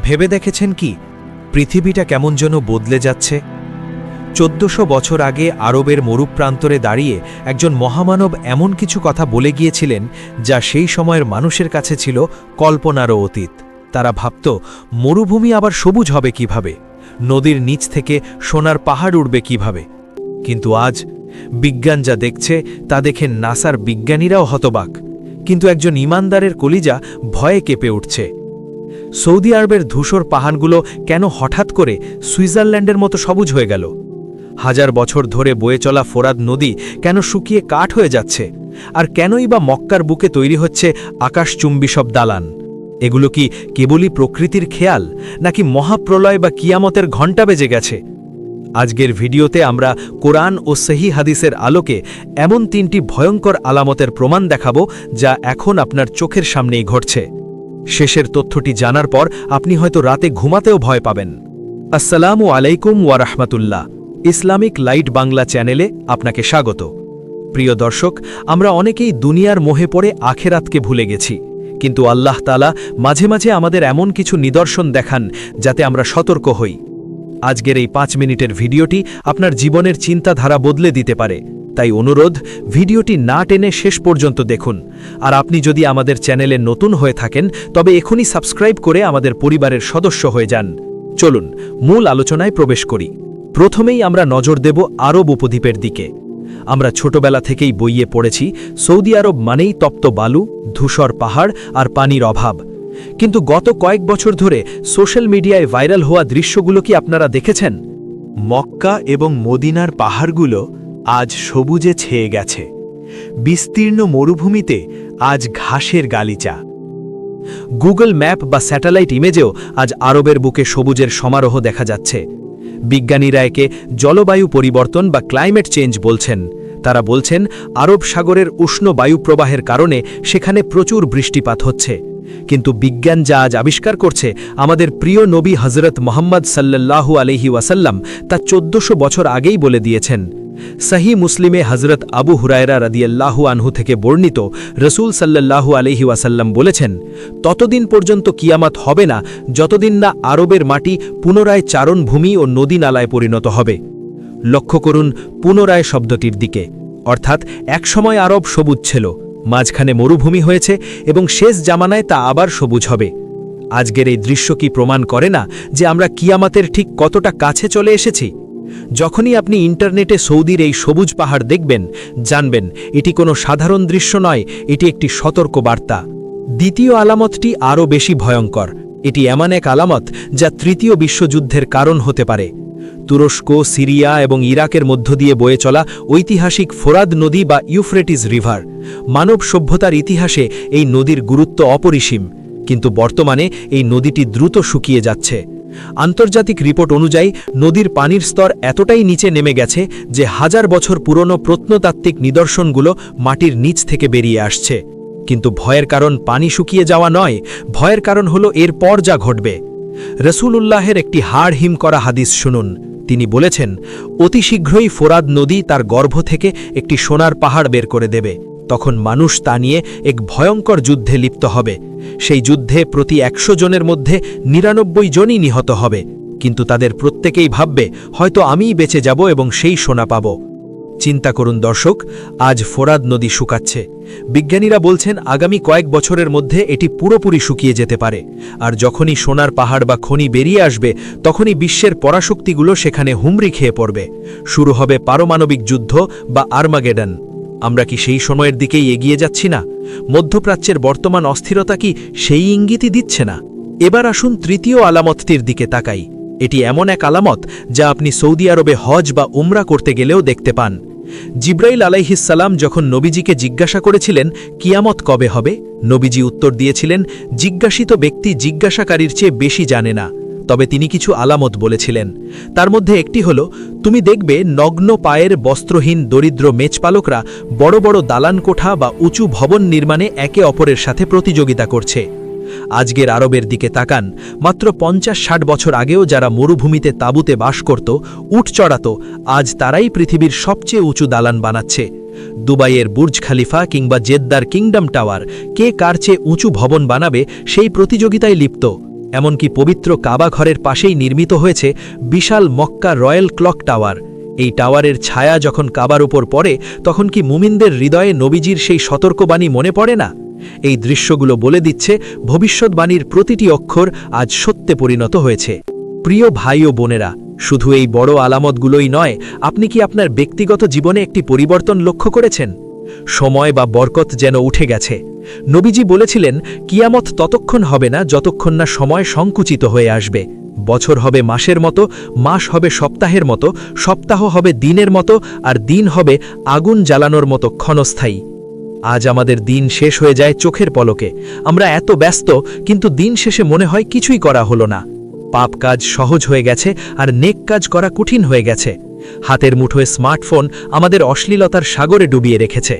ভেবে দেখেছেন কি পৃথিবীটা কেমন যেন বদলে যাচ্ছে? 1400 বছর আগে আরবের মরুপ্রান্তরে দাঁড়িয়ে একজন মহামানব এমন কিছু কথা বলে গিয়েছিলেন যা সেই সময়ের মানুষের কাছে ছিল কল্পনারও অতীত। তারা ভাবত মরুভূমি আবার সবুজ হবে কিভাবে, নদীর নিচ থেকে সোনার পাহাড় উঠবে কিভাবে। কিন্তু আজ বিজ্ঞান যা দেখছে তা দেখে নাসার বিজ্ঞানীরাও হতবাক, কিন্তু একজন ইমানদারের কলিজা ভয়ে কেঁপে উঠছে। সৌদি আরবের ধূসর পাহাড়গুলো কেন হঠাৎ করে সুইজারল্যান্ডের মতো সবুজ হয়ে গেল? হাজার বছর ধরে বয়ে চলা ফোরাত নদী কেন শুকিয়ে কাঠ হয়ে যাচ্ছে? আর কেনই বা মক্কার বুকে তৈরি হচ্ছে আকাশচুম্বী সব দালান? এগুলো কি কেবলই প্রকৃতির খেয়াল, নাকি মহাপ্রলয় বা কিয়ামতের ঘণ্টা বেজে গেছে? আজকের ভিডিওতে আমরা কোরআন ও সহি হাদিসের আলোকে এমন 3টি ভয়ঙ্কর আলামতের প্রমাণ দেখাব যা এখন আপনার চোখের সামনেই ঘটছে। শেষের তথ্যটি জানার পর আপনি হয়তো রাতে ঘুমাতেও ভয় পাবেন। আসসালামু আলাইকুম ওয়া রাহমাতুল্লাহ। ইসলামিক লাইট বাংলা চ্যানেলে আপনাকে স্বাগত। প্রিয় দর্শক, আমরা অনেকেই দুনিয়ার মোহে পড়ে আখেরাতকে ভুলে গেছি, কিন্তু আল্লাহ তাআলা মাঝে মাঝে আমাদের এমন কিছু নিদর্শন দেখান যাতে আমরা সতর্ক হই। আজকের এই 5 মিনিটের ভিডিওটি আপনার জীবনের চিন্তাধারা বদলে দিতে পারে, তাই অনুরোধ, ভিডিওটি না টেনে শেষ পর্যন্ত দেখুন। আর আপনি যদি আমাদের চ্যানেলে নতুন হয়ে থাকেন তবে এখনই সাবস্ক্রাইব করে আমাদের পরিবারের সদস্য হয়ে যান। চলুন মূল আলোচনায় প্রবেশ করি। প্রথমেই আমরা নজর দেব আরব উপদ্বীপের দিকে। আমরা ছোটবেলা থেকেই বইয়ে পড়েছি সৌদি আরব মানেই তপ্ত বালু, ধূসর পাহাড় আর পানির অভাব। কিন্তু গত কয়েক বছর ধরে সোশ্যাল মিডিয়ায় ভাইরাল হওয়া দৃশ্যগুলো কি আপনারা দেখেছেন? মক্কা এবং মদিনার পাহাড়গুলো আজ সবুজে ছেয়ে গেছে। বিস্তীর্ণ মরুভূমিতে আজ ঘাসের গালিচা। গুগল ম্যাপ বা স্যাটেলাইট ইমেজেও আজ আরবের বুকে সবুজের সমারোহ দেখা যাচ্ছে। বিজ্ঞানীরা একে জলবায়ু পরিবর্তন বা ক্লাইমেট চেঞ্জ বলছেন। তারা বলছেন আরব সাগরের উষ্ণ বায়ুপ্রবাহের কারণে সেখানে প্রচুর বৃষ্টিপাত হচ্ছে। কিন্তু বিজ্ঞান যা আজ আবিষ্কার করছে, আমাদের প্রিয় নবী হযরত মুহাম্মদ সাল্লাল্লাহু আলাইহি ওয়াসাল্লাম তা 1400 বছর আগেই বলে দিয়েছেন। সহি মুসলিমে হযরত আবু হুরায়রা রাদিয়াল্লাহু আনহু থেকে বর্ণিত রাসূল সাল্লাল্লাহু আলাইহি ওয়াসাল্লাম বলেছেন, ততদিন পর্যন্ত কিয়ামত হবে না যতদিন না আরবের মাটি পুনরায় চারণভূমি ও নদী নালায় পরিণত হবে। লক্ষ্য করুন পুনরায় শব্দটির দিকে, অর্থাৎ একসময় আরব সবুজ ছিল, মাঝখানে মরুভূমি হয়েছে এবং শেষ জামানায় তা আবার সবুজ হবে। আজকের এই দৃশ্য কি প্রমাণ করে না যে আমরা কিয়ামতের ঠিক কতটা কাছে চলে এসেছি? যখনই আপনি ইন্টারনেটে সৌদির এই সবুজ পাহাড় দেখবেন, জানবেন এটি কোনো সাধারণ দৃশ্য নয়, এটি একটি সতর্ক বার্তা। দ্বিতীয় আলামতটি আরও বেশি ভয়ঙ্কর। এটি এমন এক আলামত যা তৃতীয় বিশ্বযুদ্ধের কারণ হতে পারে। তুরস্ক, সিরিয়া এবং ইরাকের মধ্য দিয়ে বয়ে চলা ঐতিহাসিক ফোরাদ নদী বা ইউফ্রেটিস রিভার। মানব সভ্যতার ইতিহাসে এই নদীর গুরুত্ব অপরিসীম, কিন্তু বর্তমানে এই নদীটি দ্রুত শুকিয়ে যাচ্ছে। আন্তর্জাতিক রিপোর্ট অনুযায়ী নদীর পানির স্তর এতটাই নিচে নেমে গেছে যে হাজার বছর পুরনো প্রত্নতাত্ত্বিক নিদর্শনগুলো মাটির নিচ থেকে বেরিয়ে আসছে। কিন্তু ভয়ের কারণ পানি শুকিয়ে যাওয়া নয়, ভয়ের কারণ হলো এরপর যা ঘটবে। রাসূলুল্লাহের একটি হাড় হিম করা হাদিস শুনুন। তিনি বলেছেন, অতি শীঘ্রই ফোরাদ নদী তার গর্ভ থেকে একটি সোনার পাহাড় বের করে দেবে। তখন মানুষ তা নিয়ে এক ভয়ঙ্কর যুদ্ধে লিপ্ত হবে। সেই যুদ্ধে প্রতি 100 জনের মধ্যে 99 জনই নিহত হবে, কিন্তু তাদের প্রত্যেকেই ভাববে হয়তো আমিই বেঁচে যাব এবং সেই সোনা পাব। চিন্তা করুন দর্শক, আজ ফোরাদ নদী শুকাচ্ছে। বিজ্ঞানীরা বলছেন আগামী কয়েক বছরের মধ্যে এটি পুরোপুরি শুকিয়ে যেতে পারে। আর যখনই সোনার পাহাড় বা খনি বেরিয়ে আসবে, তখনই বিশ্বের পরাশক্তিগুলো সেখানে হুমড়ি খেয়ে পড়বে। শুরু হবে পারমাণবিক যুদ্ধ বা আর্মাগেডন। আমরা কি সেই সময়ের দিকেই এগিয়ে যাচ্ছি না? মধ্যপ্রাচ্যের বর্তমান অস্থিরতা কি সেই ইঙ্গিতই দিচ্ছে না? এবার আসুন তৃতীয় আলামতটির দিকে তাকাই। এটি এমন এক আলামত যা আপনি সৌদি আরবে হজ বা উমরা করতে গেলেও দেখতে পান। জিব্রাইল আলাইহিস সালাম যখন নবীজিকে জিজ্ঞাসা করেছিলেন কিয়ামত কবে হবে, নবীজি উত্তর দিয়েছিলেন, জিজ্ঞাসিত ব্যক্তি জিজ্ঞাসাকারীর চেয়ে বেশি জানে না। তবে তিনি কিছু আলামত বলেছিলেন। তার মধ্যে একটি হল, তুমি দেখবে নগ্ন পায়ের বস্ত্রহীন দরিদ্র মেচপালকরা বড় বড় দালান কোঠা বা উঁচু ভবন নির্মাণে একে অপরের সাথে প্রতিযোগিতা করছে। আজকের আরবের দিকে তাকান। মাত্র 50-60 বছর আগেও যারা মরুভূমিতে তাঁবুতে বাস করত, উট চড়াত, আজ তারাই পৃথিবীর সবচেয়ে উঁচু দালান বানাচ্ছে। দুবাইয়ের বুর্জ খালিফা কিংবা জেদ্দার কিংডম টাওয়ার, কে কার চেয়ে উঁচু ভবন বানাবে সেই প্রতিযোগিতায় লিপ্ত। এমনকি পবিত্র কাবা ঘরের পাশেই নির্মিত হয়েছে বিশাল মক্কা রয়্যাল ক্লক টাওয়ার। এই টাওয়ারের ছায়া যখন কাবার উপর পড়ে তখন কি মুমিনদের হৃদয়ে নবীজির সেই সতর্কবাণী মনে পড়ে না? এই দৃশ্যগুলো বলে দিচ্ছে ভবিষ্যৎবাণীর প্রতিটি অক্ষর আজ সত্যে পরিণত হয়েছে। প্রিয় ভাই ও বোনেরা, শুধু এই বড় আলামতগুলোই নয়, আপনি কি আপনার ব্যক্তিগত জীবনে একটি পরিবর্তন লক্ষ্য করেছেন? সময় বা বরকত যেন উঠে গেছে। নবীজি বলেছিলেন, কিয়ামত ততক্ষণ হবে না যতক্ষণ না সময় সংকুচিত হয়ে আসবে। বছর হবে মাসের মতো, মাস হবে সপ্তাহের মতো, সপ্তাহ হবে দিনের মতো, আর দিন হবে আগুন জ্বালানোর মতো ক্ষণস্থায়ী। আজ আমাদের দিন শেষ হয়ে যায় চোখের পলকে। আমরা এত ব্যস্ত, কিন্তু দিন শেষে মনে হয় কিছুই করা হলো না। পাপ কাজ সহজ হয়ে গেছে আর নেক কাজ করা কঠিন হয়ে গেছে। হাতের মুঠোয় স্মার্টফোন আমাদের অশ্লীলতার সাগরে ডুবিয়ে রেখেছে।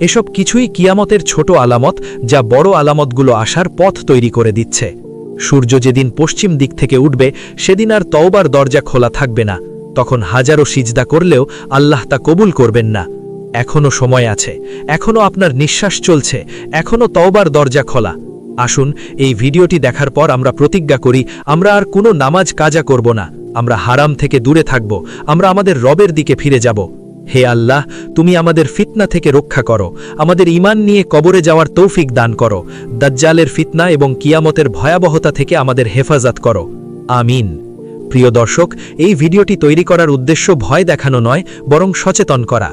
এসব কিছুই কিয়ামতের ছোট আলামত, যা বড় আলামতগুলো আসার পথ তৈরি করে দিচ্ছে। সূর্য যেদিন পশ্চিম দিক থেকে উঠবে সেদিন আর তওবার দরজা খোলা থাকবে না। তখন হাজারো সিজদা করলেও আল্লাহ তা কবুল করবেন না। এখনও সময় আছে, এখনও আপনার নিঃশ্বাস চলছে, এখনও তওবার দরজা খোলা। আসুন এই ভিডিওটি দেখার পর আমরা প্রতিজ্ঞা করি, আমরা আর কোনো নামাজ কাজা করব না, আমরা হারাম থেকে দূরে থাকব, আমরা আমাদের রবের দিকে ফিরে যাব। হে আল্লাহ, তুমি আমাদের ফিতনা থেকে রক্ষা করো, আমাদের ঈমান নিয়ে কবরে যাওয়ার তৌফিক দান করো, দাজ্জালের ফিতনা এবং কিয়ামতের ভয়াবহতা থেকে আমাদের হেফাজত করো। আমিন। প্রিয় দর্শক, এই ভিডিওটি তৈরি করার উদ্দেশ্য ভয় দেখানো নয়, বরং সচেতন করা।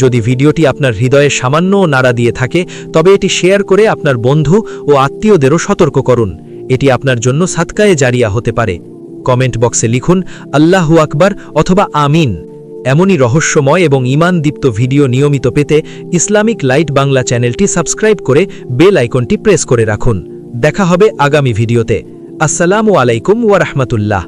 যদি ভিডিওটি আপনার হৃদয়ে সামান্যও নাড়া দিয়ে থাকে, তবে এটি শেয়ার করে আপনার বন্ধু ও আত্মীয়দেরও সতর্ক করুন। এটি আপনার জন্য সাদকায়ে জারিয়া হতে পারে। কমেন্ট বক্সে লিখুন আল্লাহু আকবার অথবা আমিন। এমনই রহস্যময় এবং ঈমানদীপ্ত ভিডিও নিয়মিত পেতে ইসলামিক লাইট বাংলা চ্যানেলটি সাবস্ক্রাইব করে বেল আইকনটি প্রেস করে রাখুন। দেখা হবে আগামী ভিডিওতে। আসসালামু আলাইকুম ওয়া রাহমাতুল্লাহ।